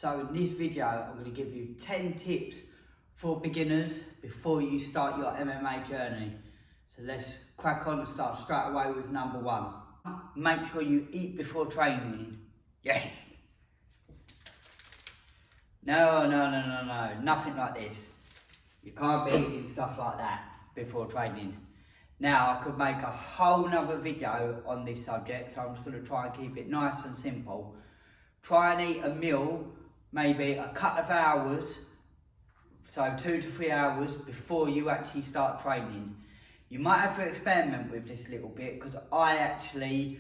So in this video, I'm going to give you 10 tips for beginners before you start your MMA journey. So let's crack on and start straight away with number 1. Make sure you eat before training. Yes. No, nothing like this. You can't be eating stuff like that before training. Now, I could make a whole nother video on this subject, so I'm just going to try and keep it nice and simple. Try and eat a meal, maybe a couple of hours, so 2 to 3 hours before you actually start training. You might have to experiment with this a little bit, because I actually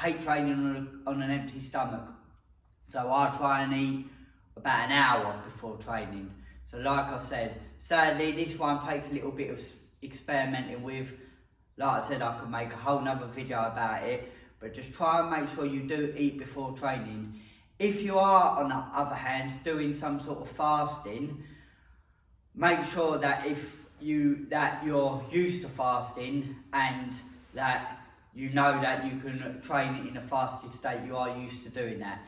hate training on an empty stomach. So I try and eat about an hour before training. So like I said, sadly this one takes a little bit of experimenting with. Like I said, I could make a whole nother video about it, but just try and make sure you do eat before training. If you are, on the other hand, doing some sort of fasting, make sure that you're used to fasting and that you know that you can train in a fasted state. You are used to doing that.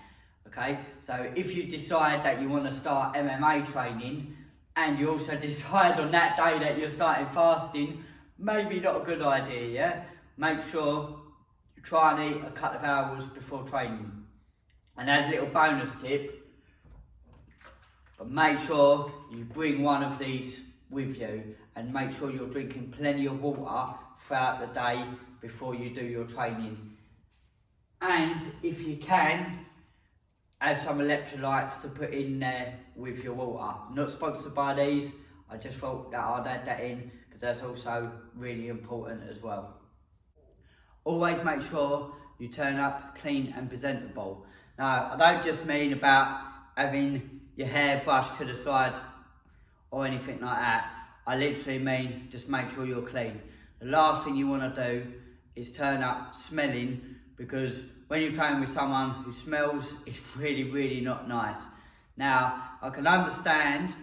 Okay, so if you decide that you want to start MMA training and you also decide on that day that you're starting fasting, maybe not a good idea, yeah? Make sure you try and eat a couple of hours before training. And as a little bonus tip, but make sure you bring one of these with you and make sure you're drinking plenty of water throughout the day before you do your training. And if you can, have some electrolytes to put in there with your water. Not sponsored by these, I just thought that I'd add that in because that's also really important as well. Always make sure you turn up clean and presentable. Now, I don't just mean about having your hair brushed to the side or anything like that. I literally mean just make sure you're clean. The last thing you want to do is turn up smelling, because when you train with someone who smells, it's really not nice. Now, I can understand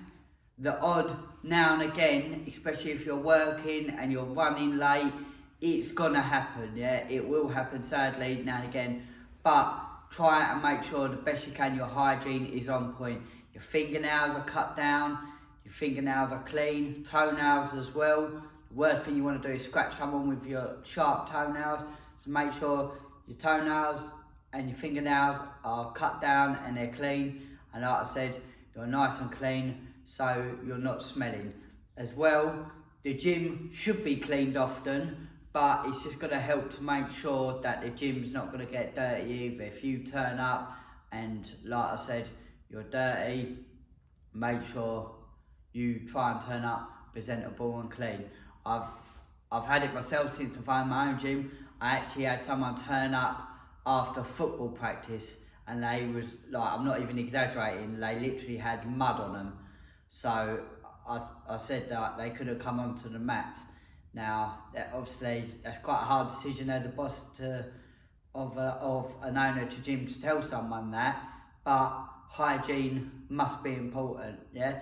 the odd now and again, especially if you're working and you're running late, it's gonna happen, yeah? It will happen sadly now and again, but try and make sure the best you can your hygiene is on point. Your fingernails are cut down, your fingernails are clean, toenails as well. The worst thing you want to do is scratch someone with your sharp toenails, so make sure your toenails and your fingernails are cut down and they're clean, and like I said, you're nice and clean so you're not smelling. As well, the gym should be cleaned often, but it's just going to help to make sure that the gym's not going to get dirty either. If you turn up and, like I said, you're dirty, make sure you try and turn up presentable and clean. I've had it myself since I've owned my own gym. I actually had someone turn up after football practice and they was like, I'm not even exaggerating, they literally had mud on them. So I said that they could have come onto the mats. Now, obviously, that's quite a hard decision as a boss of an owner to gym to tell someone that, but hygiene must be important, yeah?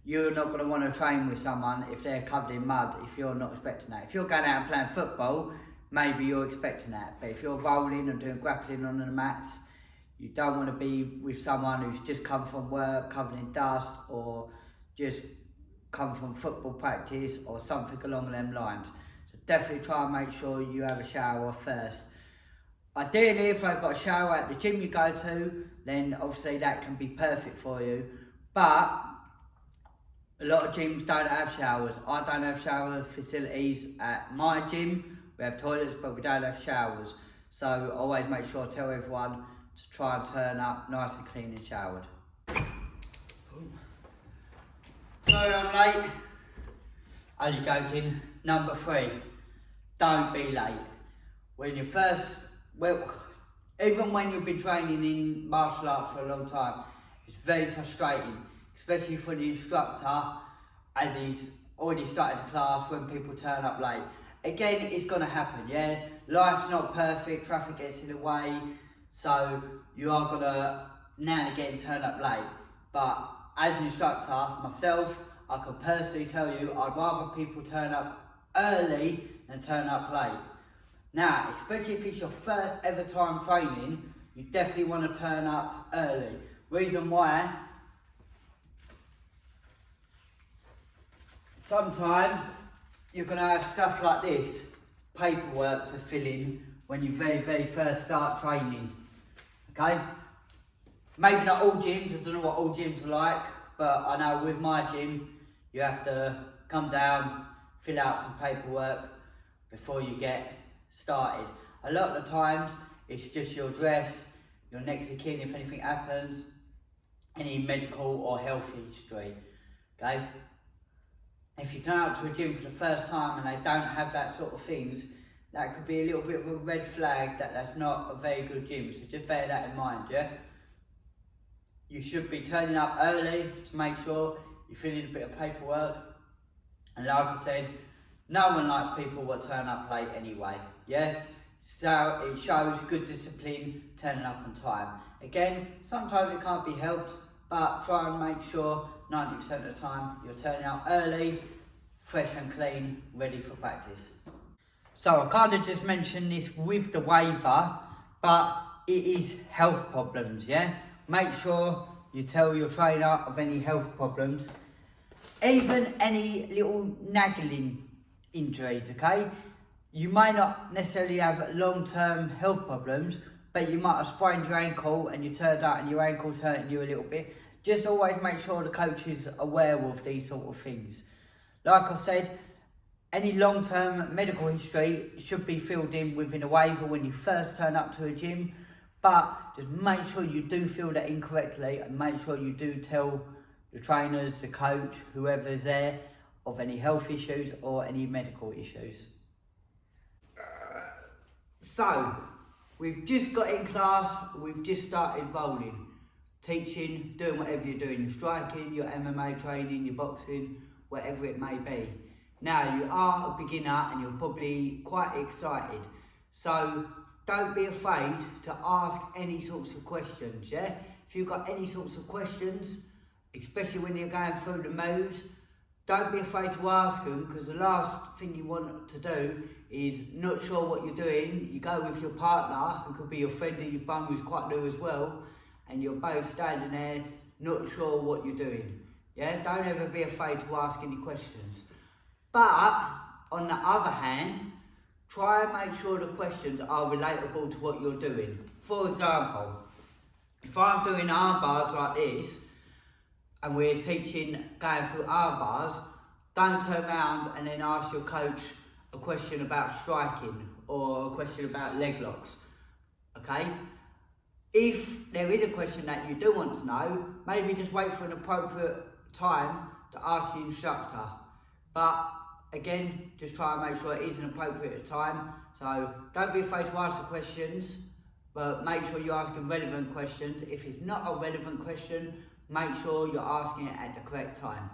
You're not going to want to train with someone if they're covered in mud, if you're not expecting that. If you're going out and playing football, maybe you're expecting that, but if you're rolling and doing grappling on the mats, you don't want to be with someone who's just come from work covered in dust, or just come from football practice or something along them lines. So definitely try and make sure you have a shower first. Ideally, if they've got a shower at the gym you go to, then obviously that can be perfect for you, but a lot of gyms don't have showers. I don't have shower facilities at my gym. We have toilets, but we don't have showers. So always make sure to tell everyone to try and turn up nice and clean and showered. Sorry I'm late. Only joking. Number 3, don't be late. When you even when you've been training in martial arts for a long time, it's very frustrating, especially for the instructor, as he's already started the class, when people turn up late. Again, it's gonna happen, yeah? Life's not perfect, traffic gets in the way, so you are gonna now and again turn up late. But as an instructor, myself, I can personally tell you, I'd rather people turn up early than turn up late. Now, especially if it's your first ever time training, you definitely want to turn up early. Reason why, sometimes you're going to have stuff like this, paperwork to fill in when you very first start training, okay? Maybe not all gyms, I don't know what all gyms are like, but I know with my gym, you have to come down, fill out some paperwork before you get started. A lot of the times, it's just your address, your next of kin if anything happens, any medical or health history, okay? If you turn up to a gym for the first time and they don't have that sort of things, that could be a little bit of a red flag that that's not a very good gym, so just bear that in mind, yeah? You should be turning up early to make sure you fill in a bit of paperwork. And like I said, no one likes people who turn up late anyway, yeah? So it shows good discipline, turning up on time. Again, sometimes it can't be helped, but try and make sure 90% of the time you're turning up early, fresh and clean, ready for practice. So I kind of just mentioned this with the waiver, but it is health problems, yeah? Make sure you tell your trainer of any health problems, even any little nagging injuries, okay? You may not necessarily have long-term health problems, but you might have sprained your ankle and you turned out and your ankle's hurting you a little bit. Just always make sure the coach is aware of these sort of things. Like I said, any long-term medical history should be filled in within a waiver when you first turn up to a gym, but just make sure you do fill that in correctly and make sure you do tell the trainers, the coach, whoever's there, of any health issues or any medical issues. So, we've just got in class, we've just started rolling. Teaching, doing whatever you're doing, your striking, your MMA training, your boxing, whatever it may be. Now, you are a beginner and you're probably quite excited. So, don't be afraid to ask any sorts of questions, yeah? If you've got any sorts of questions, especially when you're going through the moves, don't be afraid to ask them, because the last thing you want to do is not sure what you're doing. You go with your partner, who could be your friend or your bum who's quite new as well, and you're both standing there not sure what you're doing. Yeah, don't ever be afraid to ask any questions. But on the other hand, try and make sure the questions are relatable to what you're doing. For example, if I'm doing arm bars like this, and we're teaching, going through arm bars, don't turn around and then ask your coach a question about striking or a question about leg locks, okay? If there is a question that you do want to know, maybe just wait for an appropriate time to ask the instructor. But again, just try and make sure it is an appropriate time. So don't be afraid to ask the questions, but make sure you're asking relevant questions. If it's not a relevant question, make sure you're asking it at the correct time.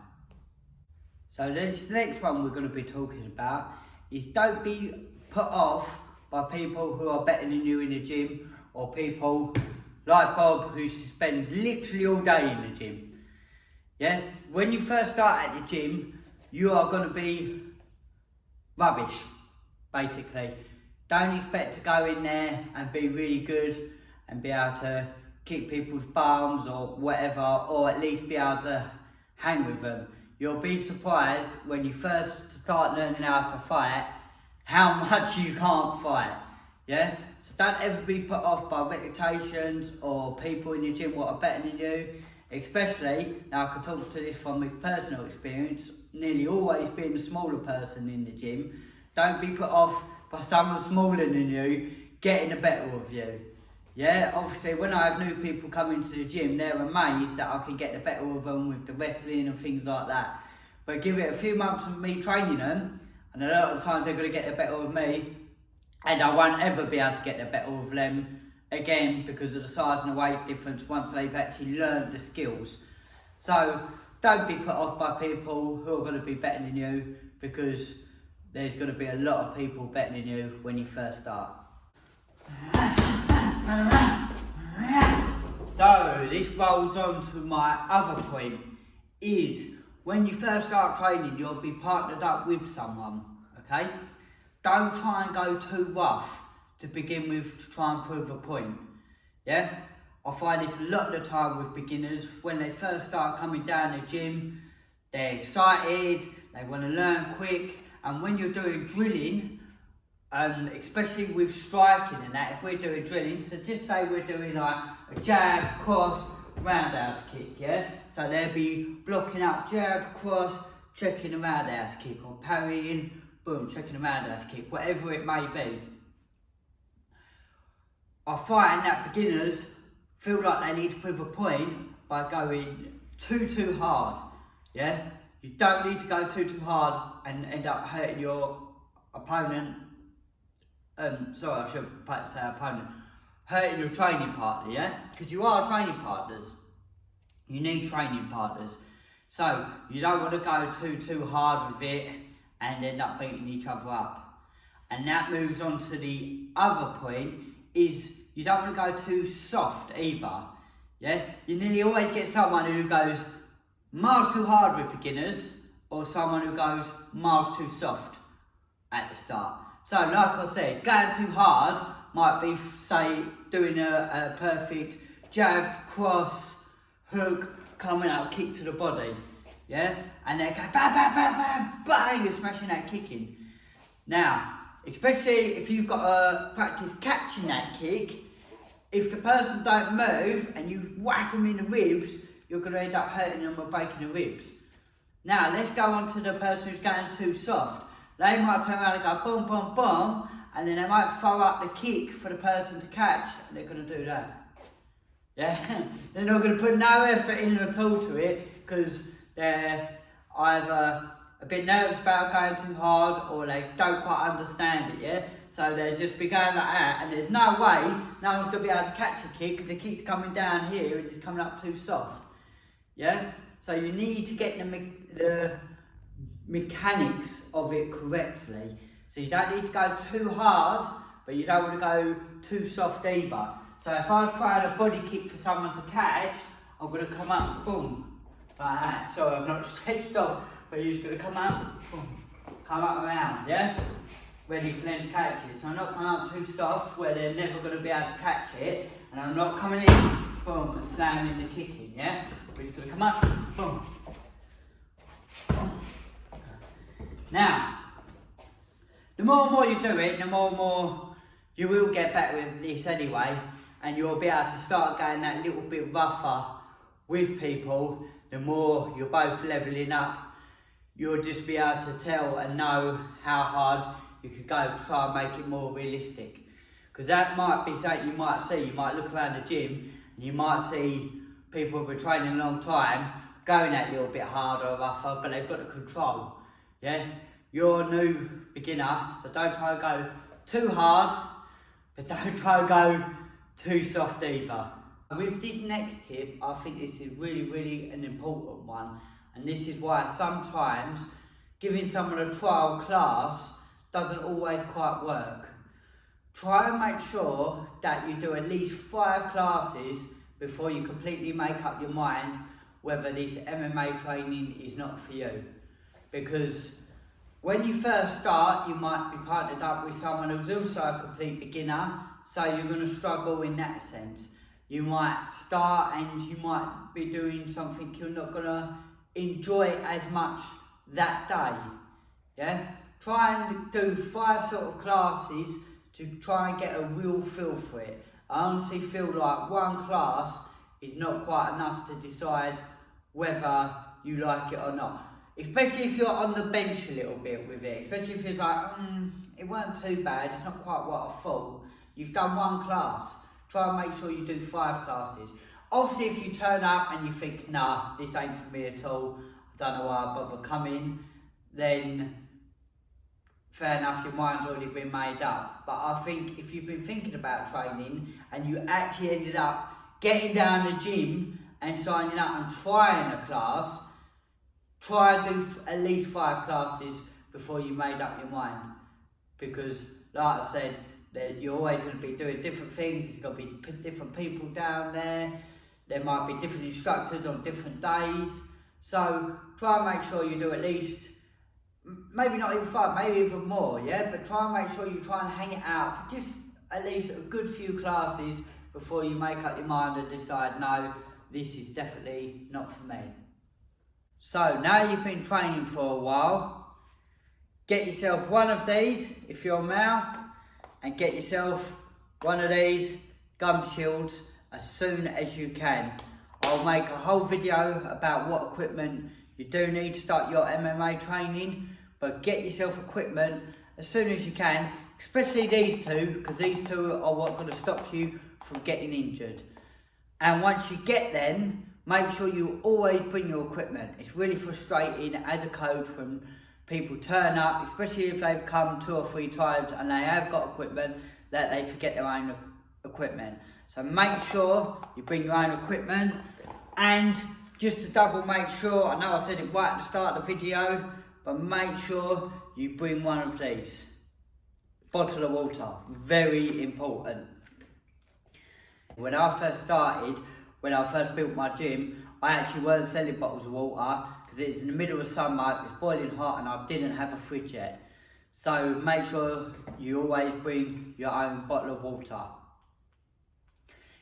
So this next one we're going to be talking about is don't be put off by people who are better than you in the gym, or people like Bob who spends literally all day in the gym. Yeah, when you first start at the gym, you are going to be rubbish, basically. Don't expect to go in there and be really good and be able to kick people's bums or whatever, or at least be able to hang with them. You'll be surprised when you first start learning how to fight, how much you can't fight, yeah? So don't ever be put off by reputations or people in your gym what are better than you, especially, now I can talk to this from my personal experience, nearly always being the smaller person in the gym. Don't be put off by someone smaller than you getting the better of you. Yeah, obviously when I have new people come into the gym, they're amazed that I can get the better of them with the wrestling and things like that. But give it a few months of me training them, and a lot of times they're going to get the better of me, and I won't ever be able to get the better of them again because of the size and the weight difference once they've actually learned the skills. So don't be put off by people who are going to be better than you, because there's going to be a lot of people better than you when you first start. So this rolls on to my other point, is when you first start training, you'll be partnered up with someone, okay? Don't try and go too rough to begin with to try and prove a point, yeah? I find this a lot of the time with beginners. When they first start coming down the gym, they're excited, they want to learn quick, and when you're doing drilling, especially with striking and that, if we're doing drilling, so just say we're doing like a jab, cross, roundhouse kick, yeah? So they'll be blocking up jab, cross, checking a roundhouse kick, or parrying, boom, checking a roundhouse kick, whatever it may be. I find that beginners feel like they need to prove a point by going too hard, yeah? You don't need to go too hard and end up hurting your opponent. Sorry, I shouldn't say opponent. Hurting your training partner, yeah? Because you are training partners. You need training partners. So, you don't want to go too hard with it and end up beating each other up. And that moves on to the other point, is you don't want to go too soft either, yeah? You nearly always get someone who goes miles too hard with beginners, or someone who goes miles too soft at the start. So, like I said, going too hard might be, say, doing a perfect jab, cross, hook, coming out, kick to the body, yeah? And they go bam, bam, bam, bam, bang, you're smashing that kick in. Now, especially if you've got to practice catching that kick, if the person don't move and you whack them in the ribs, you're going to end up hurting them or breaking the ribs. Now, let's go on to the person who's going too soft. They might turn around and go boom, boom, boom, and then they might throw up the kick for the person to catch, and they're going to do that. Yeah, they're not going to put no effort in at all to it, because they're either a bit nervous about going too hard, or they don't quite understand it, yeah? So they'll just be going like that, and there's no way no one's going to be able to catch the kick, because the kick's coming down here and it's coming up too soft, yeah? So you need to get the mechanics of it correctly. So you don't need to go too hard, but you don't want to go too soft either. So if I throw a body kick for someone to catch, I'm going to come up, boom, like that. So I'm not stretched off, but you're just going to come up, boom, come up around, yeah? Ready for them to catch it. So I'm not coming up too soft where they're never going to be able to catch it, and I'm not coming in, boom, and slamming the kick in, yeah? We're just going to come up, boom. Now, the more and more you do it, the more and more you will get better with this anyway, and you'll be able to start going that little bit rougher with people. The more you're both levelling up, you'll just be able to tell and know how hard you could go to try and make it more realistic. Because that might be something you might see. You might look around the gym and you might see people who've been training a long time going that little bit harder or rougher, but they've got the control. Yeah, you're a new beginner, so don't try and go too hard, but don't try and go too soft either. With this next tip, I think this is really an important one, and this is why sometimes giving someone a trial class doesn't always quite work. Try and make sure that you do at least 5 classes before you completely make up your mind whether this MMA training is not for you. Because when you first start, you might be partnered up with someone who's also a complete beginner, so you're going to struggle in that sense. You might start and you might be doing something you're not going to enjoy as much that day. Yeah? Try and do 5 sort of classes to try and get a real feel for it. I honestly feel like one class is not quite enough to decide whether you like it or not. Especially if you're on the bench a little bit with it. Especially if you're like, it weren't too bad, it's not quite what I thought. You've done 1 class. Try and make sure you do 5 classes. Obviously, if you turn up and you think, nah, this ain't for me at all, I don't know why I bother coming, then fair enough, your mind's already been made up. But I think if you've been thinking about training and you actually ended up getting down the gym and signing up and trying a class, try and do at least 5 classes before you made up your mind. Because, like I said, that you're always going to be doing different things. There's going to be different people down there. There might be different instructors on different days. So try and make sure you do at least, maybe not even 5, maybe even more, yeah? But try and make sure you try and hang it out for just at least a good few classes before you make up your mind and decide, no, this is definitely not for me. So now you've been training for a while, get yourself one of these if you're a male, and get yourself one of these gum shields as soon as you can. I'll make a whole video about what equipment you do need to start your MMA training, but get yourself equipment as soon as you can, especially these two, because these two are what's going to stop you from getting injured. And once you get them, make sure you always bring your equipment. It's really frustrating as a coach when people turn up, especially if they've come 2 or 3 times and they have got equipment, that they forget their own equipment. So make sure you bring your own equipment. And just to double make sure, I know I said it right at the start of the video, but make sure you bring one of these. Bottle of water, very important. When I first started, when I first built my gym, I actually weren't selling bottles of water because it was in the middle of summer, it was boiling hot and I didn't have a fridge yet. So make sure you always bring your own bottle of water.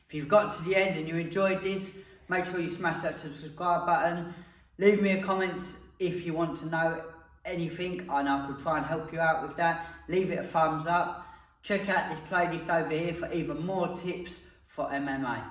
If you've got to the end and you enjoyed this, make sure you smash that subscribe button. Leave me a comment if you want to know anything and I could try and help you out with that. Leave it a thumbs up. Check out this playlist over here for even more tips for MMA.